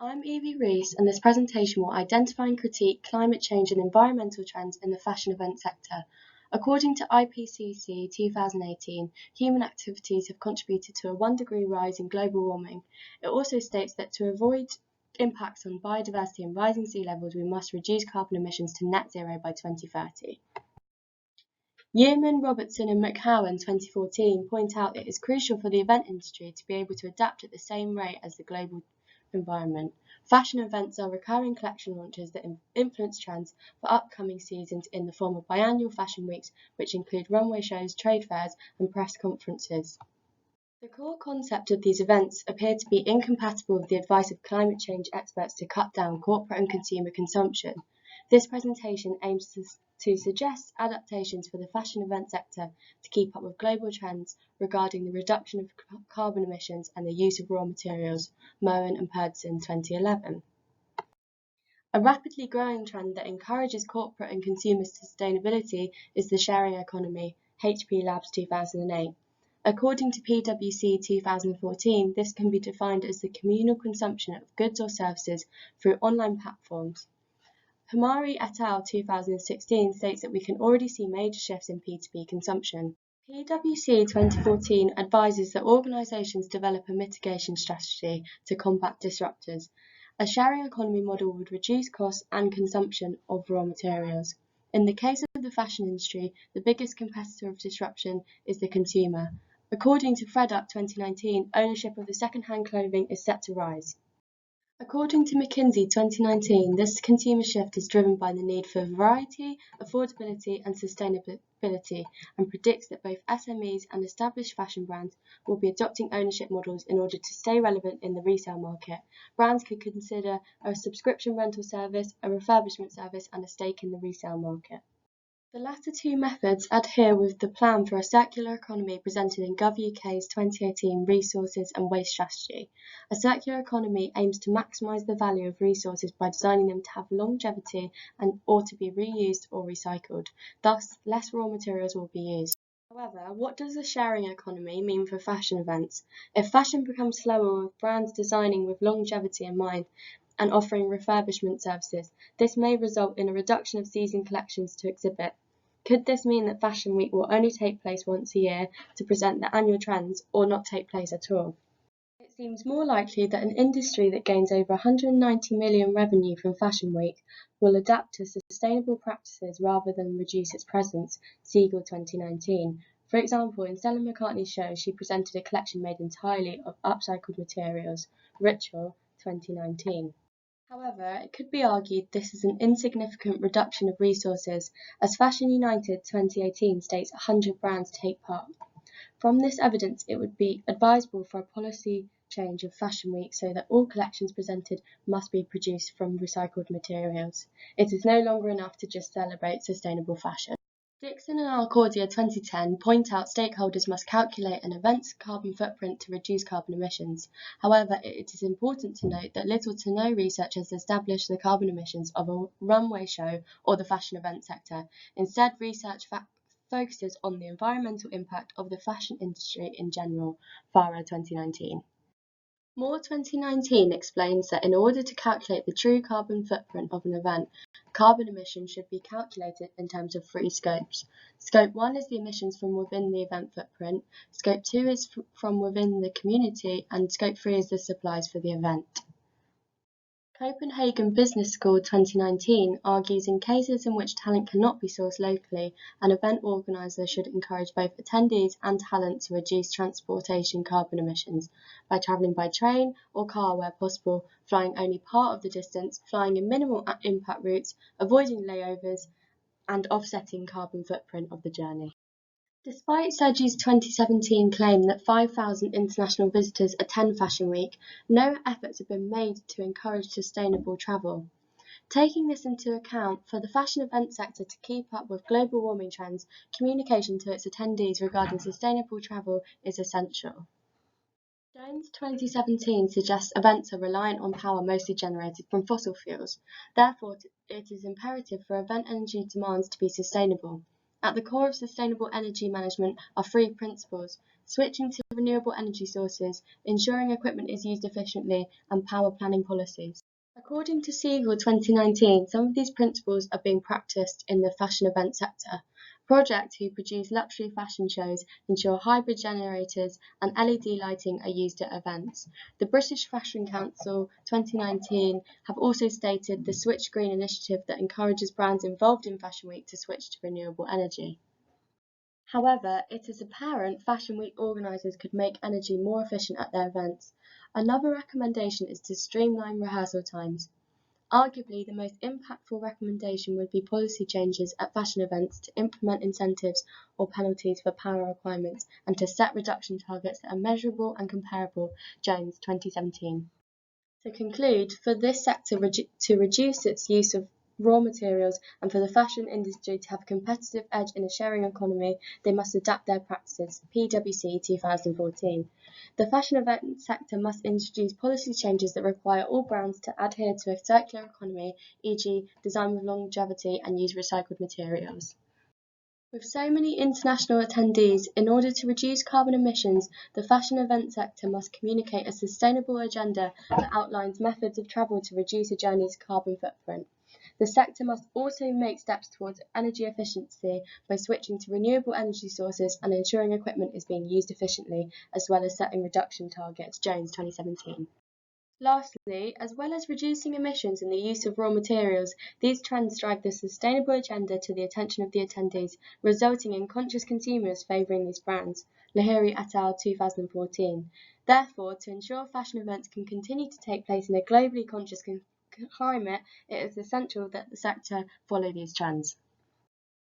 I'm Evie Rees, and this presentation will identify and critique climate change and environmental trends in the fashion event sector. According to IPCC 2018, human activities have contributed to a 1-degree rise in global warming. It also states that to avoid impacts on biodiversity and rising sea levels, we must reduce carbon emissions to net zero by 2030. Yeoman, Robertson and McHowan 2014 point out it is crucial for the event industry to be able to adapt at the same rate as the global environment. Fashion events are recurring collection launches that influence trends for upcoming seasons in the form of biannual fashion weeks, which include runway shows, trade fairs and press conferences. The core concept of these events appear to be incompatible with the advice of climate change experts to cut down corporate and consumer consumption. This presentation aims to suggest adaptations for the fashion event sector to keep up with global trends regarding the reduction of carbon emissions and the use of raw materials, Moen and Purdsson 2011. A rapidly growing trend that encourages corporate and consumer sustainability is the sharing economy, HP Labs 2008. According to PwC 2014, this can be defined as the communal consumption of goods or services through online platforms. Hamari et al. 2016 states that we can already see major shifts in P2P consumption. PwC 2014 advises that organisations develop a mitigation strategy to combat disruptors. A sharing economy model would reduce costs and consumption of raw materials. In the case of the fashion industry, the biggest competitor of disruption is the consumer. According to FredUp 2019, ownership of the second-hand clothing is set to rise. According to McKinsey 2019, this consumer shift is driven by the need for variety, affordability and sustainability, and predicts that both SMEs and established fashion brands will be adopting ownership models in order to stay relevant in the resale market. Brands could consider a subscription rental service, a refurbishment service and a stake in the resale market. The latter two methods adhere with the plan for a circular economy presented in GovUK's 2018 Resources and Waste Strategy. A circular economy aims to maximise the value of resources by designing them to have longevity or to be reused or recycled. Thus, less raw materials will be used. However, what does the sharing economy mean for fashion events? If fashion becomes slower with brands designing with longevity in mind and offering refurbishment services, this may result in a reduction of season collections to exhibit. Could this mean that Fashion Week will only take place once a year to present the annual trends or not take place at all? It seems more likely that an industry that gains over 190 million revenue from Fashion Week will adapt to sustainable practices rather than reduce its presence, Siegel 2019. For example, in Stella McCartney's show, she presented a collection made entirely of upcycled materials, Ritual 2019. However, it could be argued this is an insignificant reduction of resources, as Fashion United 2018 states 100 brands take part. From this evidence, it would be advisable for a policy change of Fashion Week so that all collections presented must be produced from recycled materials. It is no longer enough to just celebrate sustainable fashion. Dixon and Alcordia 2010 point out stakeholders must calculate an event's carbon footprint to reduce carbon emissions. However, it is important to note that little to no research has established the carbon emissions of a runway show or the fashion event sector. Instead, research focuses on the environmental impact of the fashion industry in general, FARA 2019. Moore 2019 explains that in order to calculate the true carbon footprint of an event, carbon emissions should be calculated in terms of 3 scopes. Scope 1 is the emissions from within the event footprint, Scope 2 is from within the community, and Scope 3 is the supplies for the event. Copenhagen Business School 2019 argues in cases in which talent cannot be sourced locally, an event organiser should encourage both attendees and talent to reduce transportation carbon emissions by travelling by train or car where possible, flying only part of the distance, flying in minimal impact routes, avoiding layovers, and offsetting carbon footprint of the journey. Despite Sergi's 2017 claim that 5,000 international visitors attend Fashion Week, no efforts have been made to encourage sustainable travel. Taking this into account, for the fashion event sector to keep up with global warming trends, communication to its attendees regarding sustainable travel is essential. Jones 2017 suggests events are reliant on power mostly generated from fossil fuels. Therefore, it is imperative for event energy demands to be sustainable. At the core of sustainable energy management are three principles: switching to renewable energy sources, ensuring equipment is used efficiently, and power planning policies. According to Siegel 2019, some of these principles are being practiced in the fashion event sector. Projects who produce luxury fashion shows ensure hybrid generators and LED lighting are used at events. The British Fashion Council 2019 have also stated the Switch Green initiative that encourages brands involved in Fashion Week to switch to renewable energy. However, it is apparent Fashion Week organisers could make energy more efficient at their events. Another recommendation is to streamline rehearsal times. Arguably, the most impactful recommendation would be policy changes at fashion events to implement incentives or penalties for power requirements and to set reduction targets that are measurable and comparable. Jones, 2017. To conclude, for this sector to reduce its use of raw materials and for the fashion industry to have a competitive edge in a sharing economy, they must adapt their practices. PwC 2014. The fashion event sector must introduce policy changes that require all brands to adhere to a circular economy, e.g. design with longevity and use recycled materials. With so many international attendees, in order to reduce carbon emissions, the fashion event sector must communicate a sustainable agenda that outlines methods of travel to reduce a journey's carbon footprint. The sector must also make steps towards energy efficiency by switching to renewable energy sources and ensuring equipment is being used efficiently, as well as setting reduction targets. Jones, 2017. Lastly, as well as reducing emissions and the use of raw materials, these trends drive the sustainable agenda to the attention of the attendees, resulting in conscious consumers favouring these brands. Lahiri et al. 2014. Therefore, to ensure fashion events can continue to take place in a globally conscious climate, it is essential that the sector follow these trends.